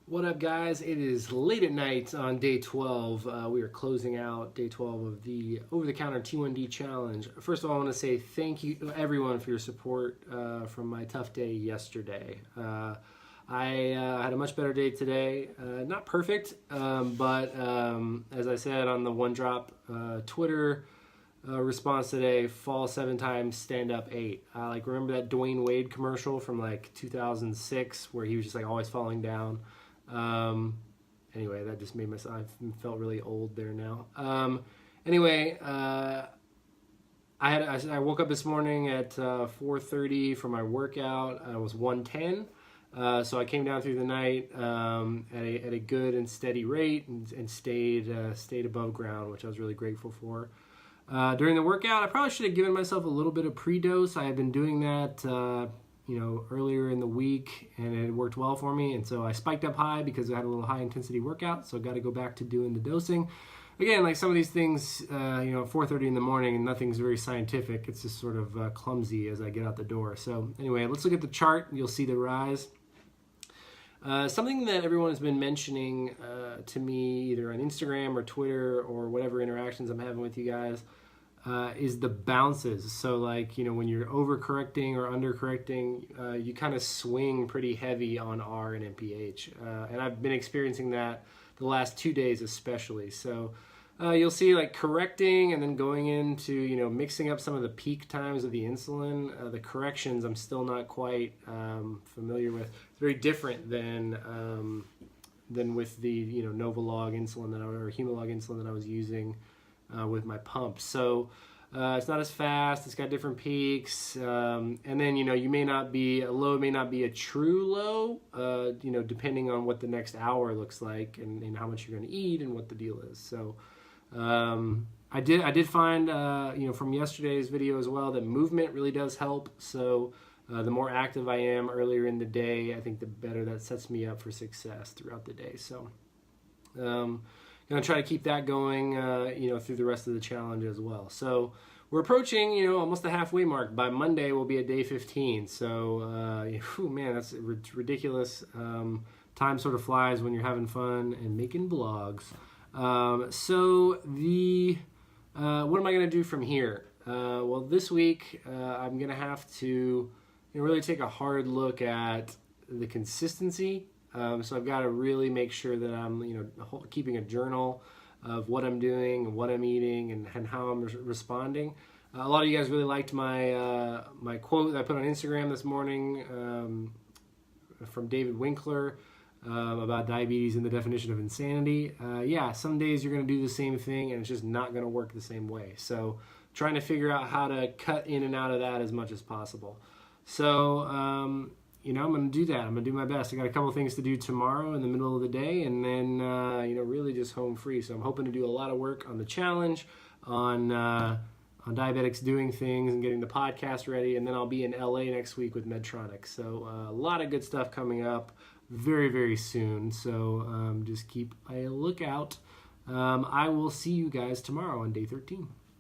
What up, guys? It is late at night on day 12. We are closing out day 12 of the over-the-counter T1D challenge. First of all, I want to say thank you to everyone for your support from my tough day yesterday. I had a much better day today. Not perfect, but as I said on the One Drop Twitter response today, fall 7 times, stand up 8. I remember that Dwayne Wade commercial from 2006 where he was just always falling down. Anyway, that just made I felt really old there now. I woke up this morning at 4:30 for my workout. I was 110. So I came down through the night at a good and steady rate and stayed above ground, which I was really grateful for. During the workout, I probably should have given myself a little bit of pre-dose. I had been doing that earlier in the week, and it worked well for me, and so I spiked up high because I had a little high intensity workout, so I got to go back to doing the dosing. Again, some of these things, at 4:30 in the morning, and nothing's very scientific. It's just sort of clumsy as I get out the door. So anyway, let's look at the chart. You'll see the rise. Something that everyone has been mentioning to me, either on Instagram or Twitter or whatever interactions I'm having with you guys, is the bounces. So when you're overcorrecting or undercorrecting, you kind of swing pretty heavy on R and MPH. And I've been experiencing that the last 2 days especially. So you'll see correcting and then going into, mixing up some of the peak times of the insulin. The corrections I'm still not quite familiar with. It's very different than with the, Novolog insulin or Humalog insulin that I was using with my pump. So it's not as fast, it's got different peaks, and then you may not be a low, may not be a true low, depending on what the next hour looks like and how much you're going to eat and what the deal is. So I did find from yesterday's video as well that movement really does help. So the more active I am earlier in the day, I think the better that sets me up for success throughout the day. So going to try to keep that going, through the rest of the challenge as well. So we're approaching, almost the halfway mark. By Monday, we'll be at day 15. So, man, that's ridiculous. Time sort of flies when you're having fun and making vlogs. What am I going to do from here? Well, this week, I'm going to have to really take a hard look at the consistency. So I've got to really make sure that I'm, keeping a journal of what I'm doing and what I'm eating and how I'm responding. A lot of you guys really liked my my quote that I put on Instagram this morning from David Winkler about diabetes and the definition of insanity. Yeah, some days you're going to do the same thing and it's just not going to work the same way. So trying to figure out how to cut in and out of that as much as possible. So I'm going to do that. I'm going to do my best. I got a couple things to do tomorrow in the middle of the day, and then, really just home free. So I'm hoping to do a lot of work on the challenge, on diabetics doing things and getting the podcast ready, and then I'll be in LA next week with Medtronic. So a lot of good stuff coming up very, very soon. So just keep a lookout. I will see you guys tomorrow on day 13.